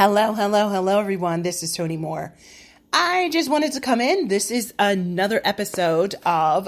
Hello, everyone. This is Tony Moore. I just wanted to come in. This is another episode of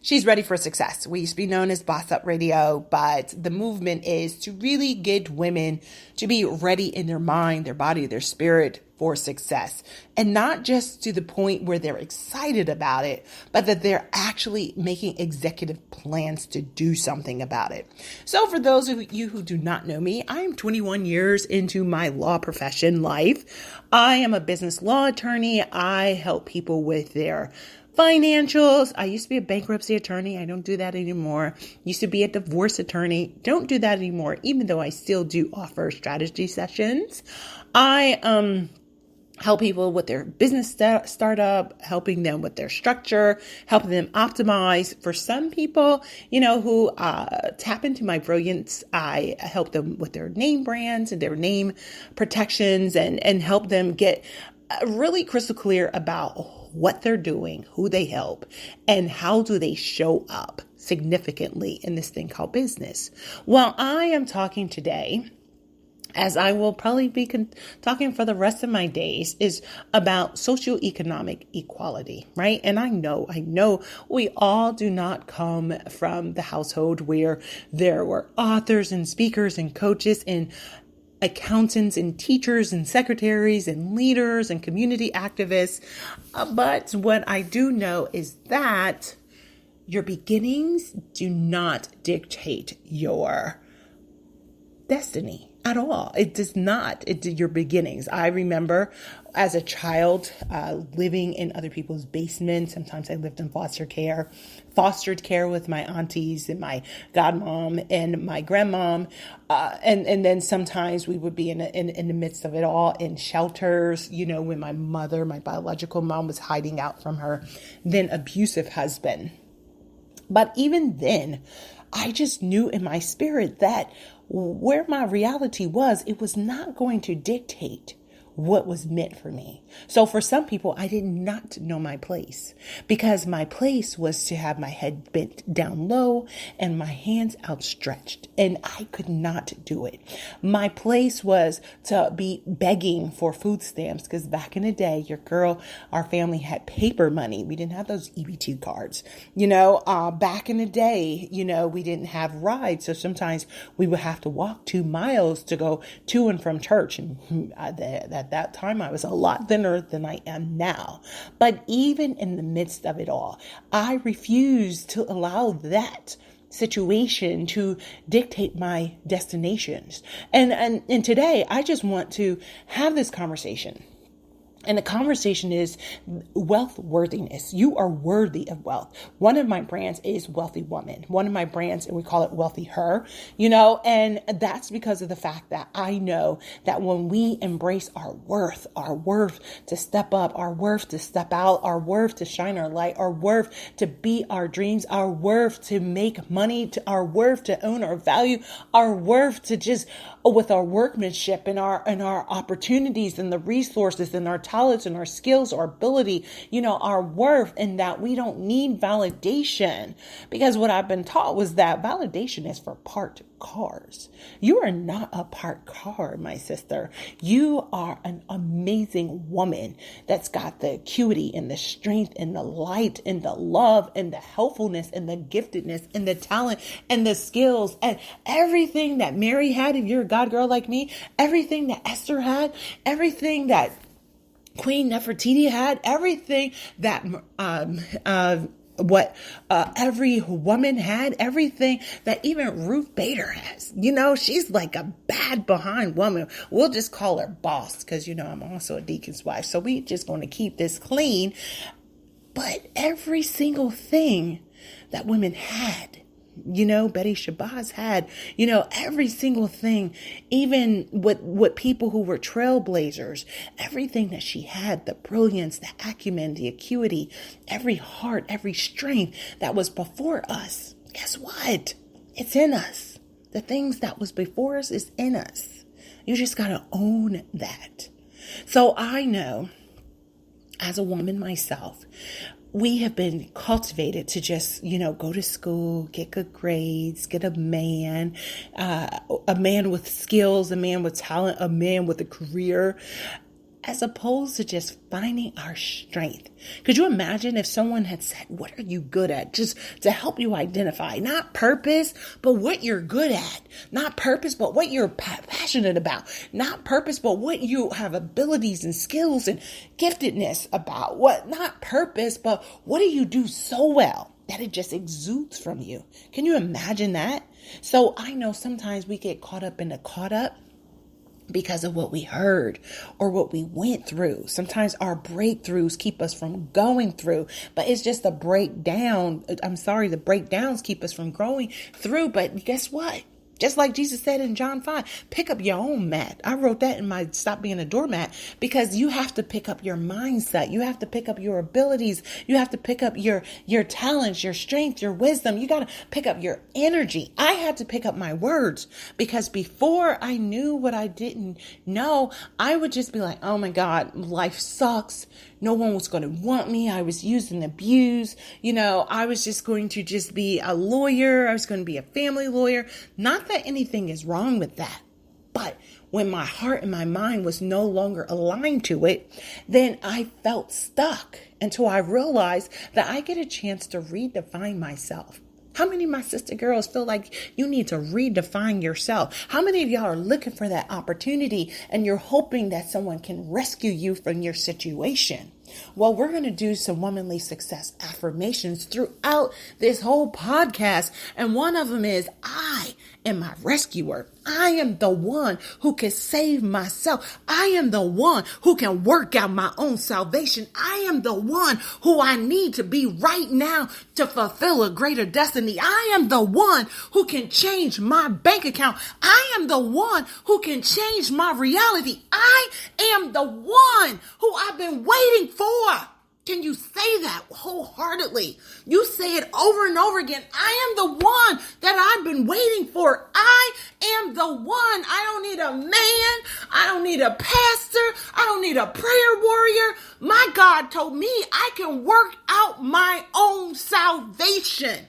She's Ready for Success. We used to be known as Boss Up Radio, but the movement is to really get women to be ready in their mind, their body, their spirit for success. And not just to the point where they're excited about it, but that they're actually making executive plans to do something about it. So for those of you who do not know me, I am 21 years into my law profession life. I am a business law attorney. I help people with their financials. I used to be a bankruptcy attorney. I don't do that anymore. Used to be a divorce attorney. Don't do that anymore, even though I still do offer strategy sessions. I help people with their business startup, helping them with their structure, helping them optimize. For some people, who tap into my brilliance, I help them with their name brands and their name protections and help them get really crystal clear about what they're doing, who they help, and how do they show up significantly in this thing called business. Well, I am talking today, as I will probably be talking for the rest of my days, is about socioeconomic equality, right? And I know we all do not come from the household where there were authors and speakers and coaches and accountants and teachers and secretaries and leaders and community activists. But what I do know is that your beginnings do not dictate your destiny at all. It does not. It did your beginnings. I remember as a child living in other people's basements. Sometimes I lived in fostered care with my aunties and my godmom and my grandmom. And then sometimes we would be in the midst of it all in shelters, when my biological mom was hiding out from her then abusive husband. But even then, I just knew in my spirit that where my reality was, it was not going to dictate what was meant for me. So for some people, I did not know my place, because my place was to have my head bent down low and my hands outstretched, and I could not do it. My place was to be begging for food stamps, because back in the day, our family had paper money. We didn't have those EBT cards. Back in the day, we didn't have rides. So sometimes we would have to walk 2 miles to go to and from church. And at that time, I was a lot thinner than I am now. But even in the midst of it all, I refused to allow that situation to dictate my destinations. And today, I just want to have this conversation. And the conversation is wealth worthiness. You are worthy of wealth. One of my brands is Wealthy Woman. One of my brands, and we call it Wealthy Her, and that's because of the fact that I know that when we embrace our worth to step up, our worth to step out, our worth to shine our light, our worth to be our dreams, our worth to make money, our worth to own our value, our worth to just with our workmanship and our opportunities and the resources and our talents and our skills, our ability, our worth, and that we don't need validation. Because what I've been taught was that validation is for parked cars. You are not a parked car, my sister. You are an amazing woman that's got the acuity and the strength and the light and the love and the helpfulness and the giftedness and the talent and the skills and everything that Mary had, if you're a God girl like me, everything that Esther had, everything that Queen Nefertiti had, everything that every woman had, everything that even Ruth Bader has. She's like a bad behind woman. We'll just call her boss, because I'm also a deacon's wife, so we just going to keep this clean. But every single thing that women had, Betty Shabazz had, every single thing, even with people who were trailblazers, everything that she had, the brilliance, the acumen, the acuity, every heart, every strength that was before us. Guess what? It's in us. The things that was before us is in us. You just got to own that. So I know, as a woman myself, we have been cultivated to just, go to school, get good grades, get a man with skills, a man with talent, a man with a career, as opposed to just finding our strength. Could you imagine if someone had said, what are you good at? Just to help you identify, not purpose, but what you're good at. Not purpose, but what you're passionate about. Not purpose, but what you have abilities and skills and giftedness about. Not purpose, but what do you do so well that it just exudes from you? Can you imagine that? So I know sometimes we get caught up in the caught up because of what we heard or what we went through. Sometimes our breakthroughs keep us from going through, but it's just a breakdown. The breakdowns keep us from growing through. But guess what? Just like Jesus said in John 5, pick up your own mat. I wrote that in my Stop Being a Doormat, because you have to pick up your mindset. You have to pick up your abilities. You have to pick up your talents, your strength, your wisdom. You got to pick up your energy. I had to pick up my words, because before I knew what I didn't know, I would just be like, oh my God, life sucks. No one was going to want me. I was used and abused. I was just going to just be a lawyer. I was going to be a family lawyer. Not that anything is wrong with that. But when my heart and my mind was no longer aligned to it, then I felt stuck until I realized that I get a chance to redefine myself. How many of my sister girls feel like you need to redefine yourself? How many of y'all are looking for that opportunity and you're hoping that someone can rescue you from your situation? Well, we're going to do some womanly success affirmations throughout this whole podcast. And one of them is, I am my rescuer. I am the one who can save myself. I am the one who can work out my own salvation. I am the one who I need to be right now to fulfill a greater destiny. I am the one who can change my bank account. I am the one who can change my reality. I am the one who I've been waiting for. Can you say that wholeheartedly? You say it over and over again. I am the one that I've been waiting for. I am the one. I don't need a man. I don't need a pastor. I don't need a prayer warrior. My God told me I can work out my own salvation.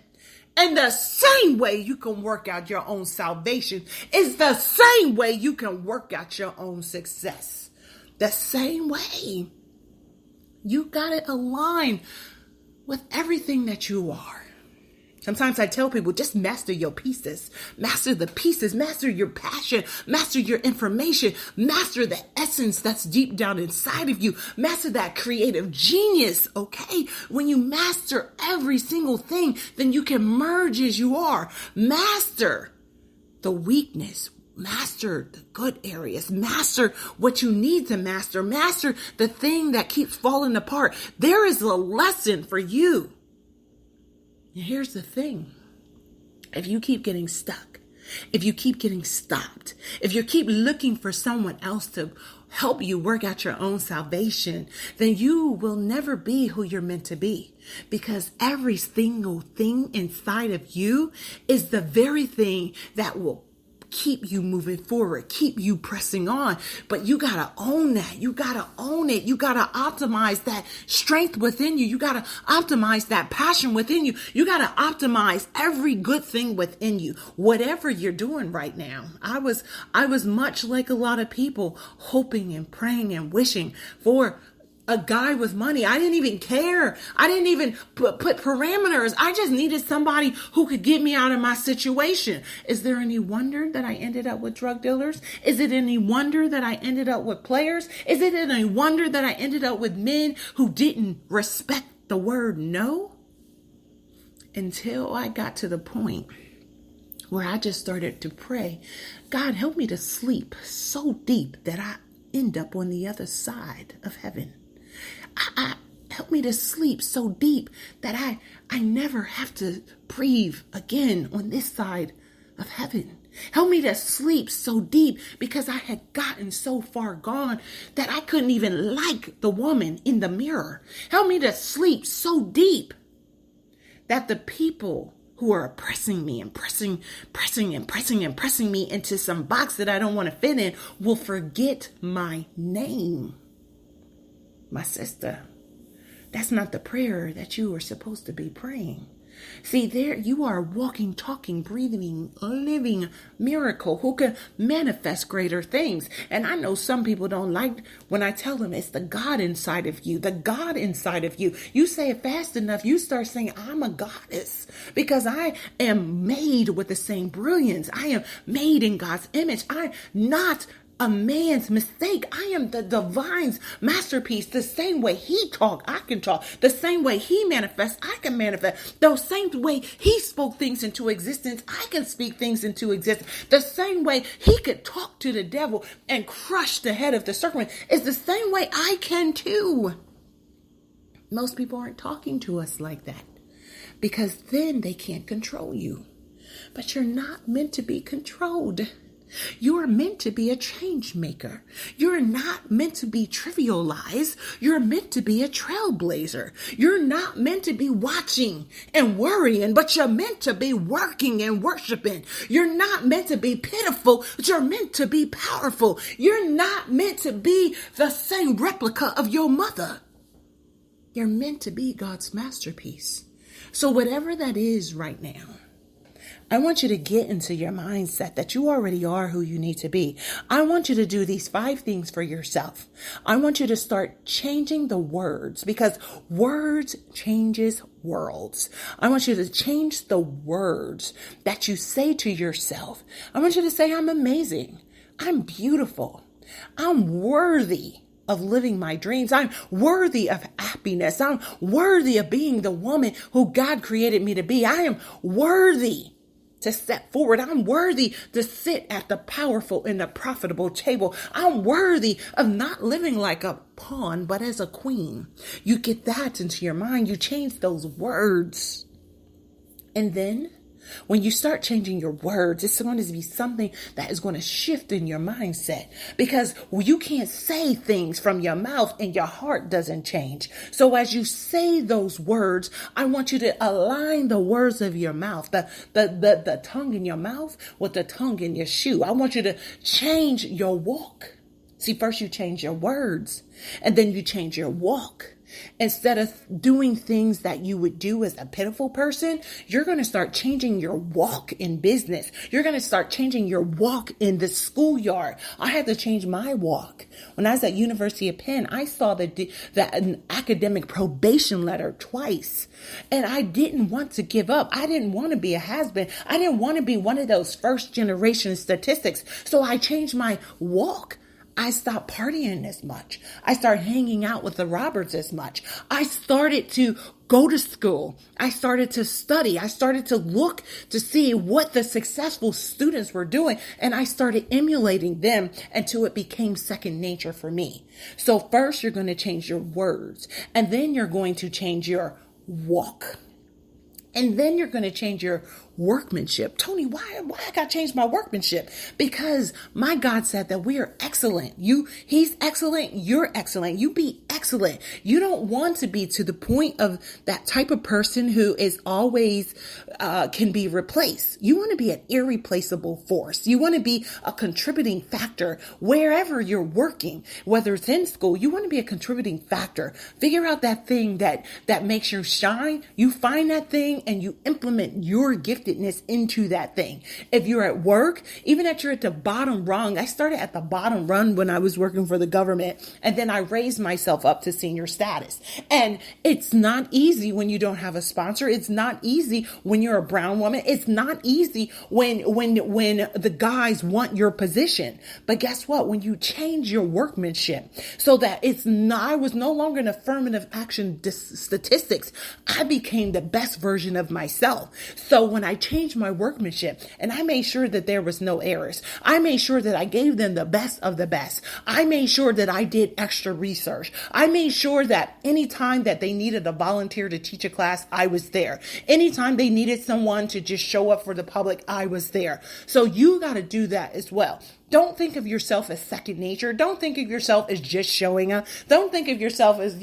And the same way you can work out your own salvation is the same way you can work out your own success. The same way. You got to align with everything that you are. Sometimes I tell people, just master your pieces. Master the pieces. Master your passion. Master your information. Master the essence that's deep down inside of you. Master that creative genius, okay? When you master every single thing, then you can merge as you are. Master the weakness. Master the good areas. Master what you need to master. Master the thing that keeps falling apart. There is a lesson for you. And here's the thing. If you keep getting stuck, if you keep getting stopped, if you keep looking for someone else to help you work out your own salvation, then you will never be who you're meant to be. Because every single thing inside of you is the very thing that will keep you moving forward, keep you pressing on. But you got to own that. You got to own it. You got to optimize that strength within you. You got to optimize that passion within you. You got to optimize every good thing within you, whatever you're doing right now. I was much like a lot of people, hoping and praying and wishing for a guy with money. I didn't even care. I didn't even put parameters. I just needed somebody who could get me out of my situation. Is there any wonder that I ended up with drug dealers? Is it any wonder that I ended up with players? Is it any wonder that I ended up with men who didn't respect the word no? Until I got to the point where I just started to pray, God, help me to sleep so deep that I end up on the other side of heaven. Help me to sleep so deep that I never have to breathe again on this side of heaven. Help me to sleep so deep because I had gotten so far gone that I couldn't even like the woman in the mirror. Help me to sleep so deep that the people who are oppressing me and pressing me into some box that I don't want to fit in will forget my name. My sister, That's not the prayer that you are supposed to be praying. See, there you are, walking, talking, breathing, living miracle who can manifest greater things. And I know some people don't like when I tell them it's the God inside of you, the God inside of you. You say it fast enough, you start saying, I'm a goddess because I am made with the same brilliance. I am made in God's image. I'm not a man's mistake. I am the divine's masterpiece. The same way he talked, I can talk. The same way he manifests, I can manifest. The same way he spoke things into existence, I can speak things into existence. The same way he could talk to the devil and crush the head of the serpent is the same way I can too. Most people aren't talking to us like that because then they can't control you. But you're not meant to be controlled. You are meant to be a change maker. You're not meant to be trivialized. You're meant to be a trailblazer. You're not meant to be watching and worrying, but you're meant to be working and worshiping. You're not meant to be pitiful, but you're meant to be powerful. You're not meant to be the same replica of your mother. You're meant to be God's masterpiece. So whatever that is right now, I want you to get into your mindset that you already are who you need to be. I want you to do these 5 things for yourself. I want you to start changing the words because words changes worlds. I want you to change the words that you say to yourself. I want you to say, I'm amazing. I'm beautiful. I'm worthy of living my dreams. I'm worthy of happiness. I'm worthy of being the woman who God created me to be. I am worthy to step forward. I'm worthy to sit at the powerful and the profitable table. I'm worthy of not living like a pawn, but as a queen. You get that into your mind. You change those words. And then when you start changing your words, it's going to be something that is going to shift in your mindset because you can't say things from your mouth and your heart doesn't change. So as you say those words, I want you to align the words of your mouth, the tongue in your mouth with the tongue in your shoe. I want you to change your walk. See, first you change your words and then you change your walk. Instead of doing things that you would do as a pitiful person, you're going to start changing your walk in business. You're going to start changing your walk in the schoolyard. I had to change my walk. When I was at University of Penn, I saw an academic probation letter twice. And I didn't want to give up. I didn't want to be a has-been. I didn't want to be one of those first generation statistics. So I changed my walk. I stopped partying as much. I started hanging out with the Roberts as much. I started to go to school. I started to study. I started to look to see what the successful students were doing. And I started emulating them until it became second nature for me. So first you're going to change your words and then you're going to change your walk. And then you're going to change your workmanship. Tony, why I got to change my workmanship? Because my God said that we are excellent. He's excellent. You're excellent. You be excellent. You don't want to be to the point of that type of person who is always can be replaced. You want to be an irreplaceable force. You want to be a contributing factor wherever you're working, whether it's in school. You want to be a contributing factor. Figure out that thing that makes you shine. You find that thing and you implement your giftedness into that thing. If you're at work, even if you're at the bottom rung, I started at the bottom rung when I was working for the government, and then I raised myself up to senior status. And it's not easy when you don't have a sponsor. It's not easy when you're a brown woman. It's not easy when the guys want your position. But guess what? When you change your workmanship so that I was no longer an affirmative action statistics, I became the best version of myself. So when I changed my workmanship and I made sure that there was no errors, I made sure that I gave them the best of the best. I made sure that I did extra research. I made sure that anytime that they needed a volunteer to teach a class, I was there. Anytime they needed someone to just show up for the public, I was there. So you got to do that as well. Don't think of yourself as second nature. Don't think of yourself as just showing up. Don't think of yourself as,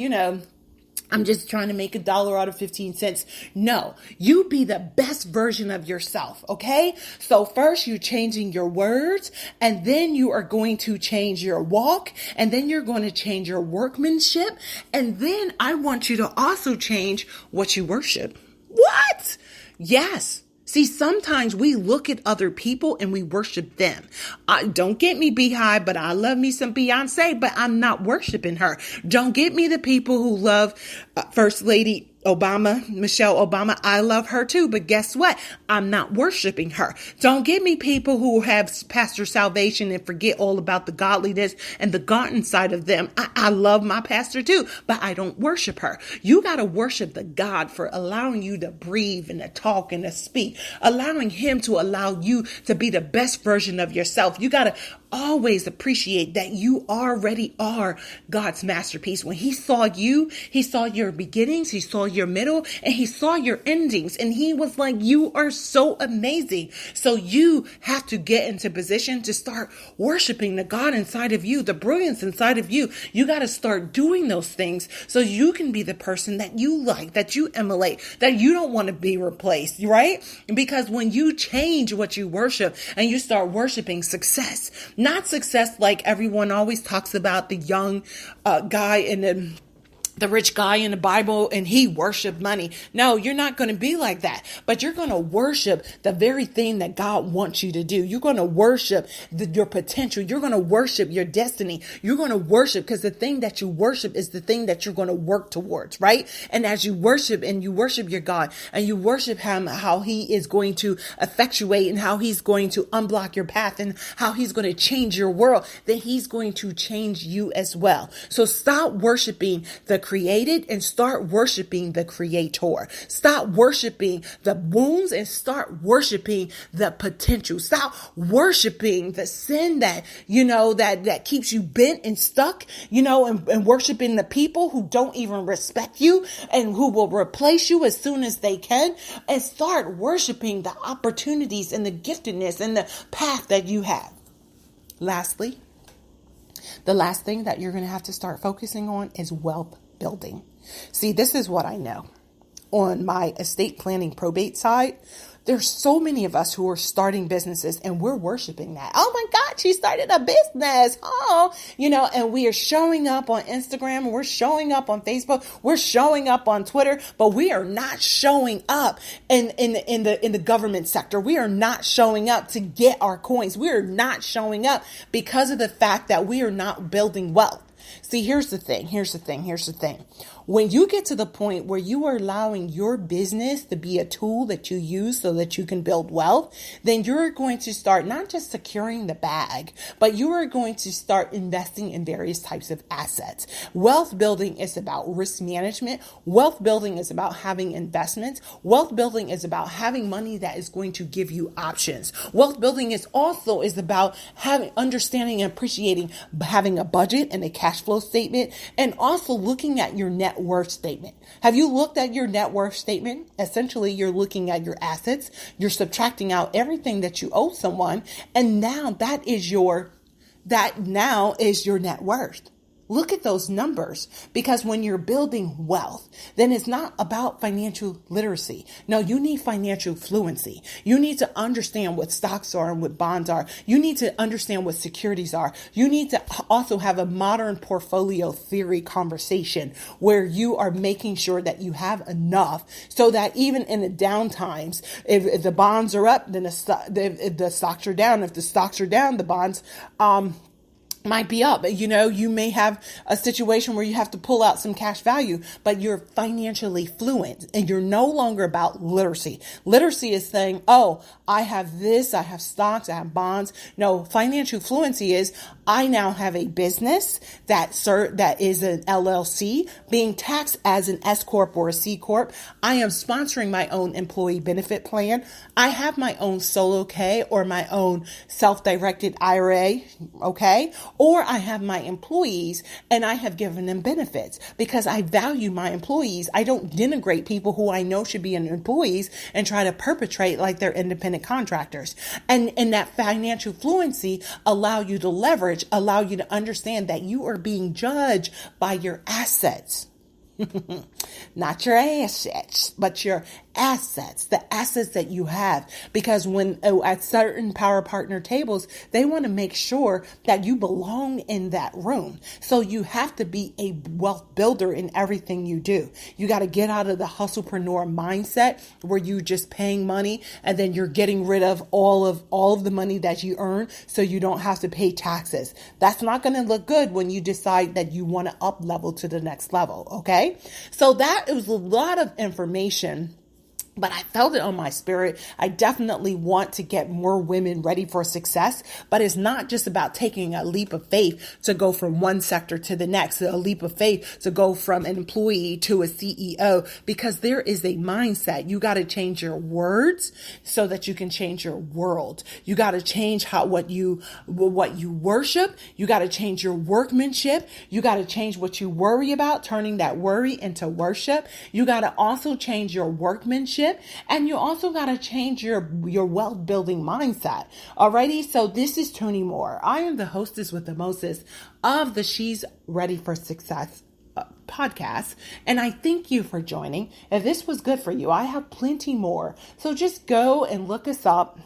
I'm just trying to make $1 out of 15 cents. No, you be the best version of yourself. Okay. So first you're changing your words, and then you are going to change your walk, and then you're going to change your workmanship. And then I want you to also change what you worship. What? Yes. See, sometimes we look at other people and we worship them. Don't get me Beehive, but I love me some Beyonce, but I'm not worshiping her. Don't get me the people who love First Lady Obama, Michelle Obama. I love her too, but guess what? I'm not worshiping her. Don't get me people who have pastor salvation and forget all about the godliness and the God inside of them. I love my pastor too, but I don't worship her. You got to worship the God for allowing you to breathe and to talk and to speak, allowing him to allow you to be the best version of yourself. You got to always appreciate that you already are God's masterpiece. When he saw you, he saw your beginnings, he saw your middle, and he saw your endings. And he was like, you are so amazing. So you have to get into position to start worshiping the God inside of you, the brilliance inside of you. You got to start doing those things so you can be the person that you like, that you emulate, that you don't want to be replaced, right? Because when you change what you worship and you start worshiping success, not success like everyone always talks about, the young guy in the rich guy in the Bible and he worshiped money. No, you're not going to be like that, but you're going to worship the very thing that God wants you to do. You're going to worship your potential. You're going to worship your destiny. You're going to worship because the thing that you worship is the thing that you're going to work towards, right? And as you worship and you worship your God and you worship him, how he is going to effectuate and how he's going to unblock your path and how he's going to change your world, then he's going to change you as well. So stop worshiping the created and start worshiping the creator. Stop worshiping the wounds and start worshiping the potential. Stop worshiping the sin that, that keeps you bent and stuck, and worshiping the people who don't even respect you and who will replace you as soon as they can, and start worshiping the opportunities and the giftedness and the path that you have. Lastly, the last thing that you're going to have to start focusing on is wealth building. See, this is what I know. On my estate planning probate side, there's so many of us who are starting businesses and we're worshiping that. Oh my God, she started a business. Oh, and we are showing up on Instagram, we're showing up on Facebook, we're showing up on Twitter, but we are not showing up in the government sector. We are not showing up to get our coins. We are not showing up because of the fact that we are not building wealth. See, here's the thing. When you get to the point where you are allowing your business to be a tool that you use so that you can build wealth, then you're going to start not just securing the bag, but you are going to start investing in various types of assets. Wealth building is about risk management. Wealth building is about having investments. Wealth building is about having money that is going to give you options. Wealth building is about understanding and appreciating having a budget and a cash flow statement, and also looking at your net worth statement. Have you looked at your net worth statement? Essentially, you're looking at your assets, you're subtracting out everything that you owe someone, and now that is your net worth. Look at those numbers, because when you're building wealth, then it's not about financial literacy. No, you need financial fluency. You need to understand what stocks are and what bonds are. You need to understand what securities are. You need to also have a modern portfolio theory conversation where you are making sure that you have enough so that even in the down times, if the bonds are up, then the stocks are down. If the stocks are down, the bonds, might be up. You may have a situation where you have to pull out some cash value, but you're financially fluent and you're no longer about literacy. Literacy is saying, oh, I have this, I have stocks, I have bonds. No, financial fluency is I now have a business that is an LLC being taxed as an S Corp or a C Corp. I am sponsoring my own employee benefit plan. I have my own solo K or my own self-directed IRA. Okay. Or I have my employees and I have given them benefits because I value my employees. I don't denigrate people who I know should be employees and try to perpetrate like they're independent contractors. And that financial fluency allow you to understand that you are being judged by your assets. Not your assets, but your assets, the assets that you have. Because when at certain power partner tables, they want to make sure that you belong in that room. So you have to be a wealth builder in everything you do. You got to get out of the hustlepreneur mindset where you just paying money and then you're getting rid of all of the money that you earn so you don't have to pay taxes. That's not going to look good when you decide that you want to up level to the next level. Okay. So that was a lot of information, but I felt it on my spirit. I definitely want to get more women ready for success, but it's not just about taking a leap of faith to go from one sector to the next, a leap of faith to go from an employee to a CEO, because there is a mindset. You got to change your words so that you can change your world. You got to change what you worship. You got to change your workmanship. You got to change what you worry about, turning that worry into worship. You got to also change your workmanship. And you also got to change your wealth building mindset. Alrighty. So this is Tony Moore. I am the hostess with the mostest of the She's Ready for Success podcast. And I thank you for joining. If this was good for you, I have plenty more. So just go and look us up.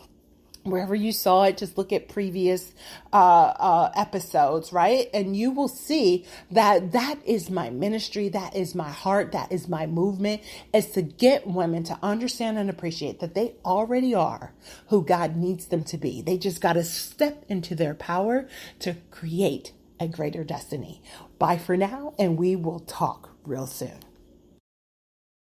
Wherever you saw it, just look at previous episodes, right? And you will see that is my ministry. That is my heart. That is my movement, is to get women to understand and appreciate that they already are who God needs them to be. They just got to step into their power to create a greater destiny. Bye for now, and we will talk real soon.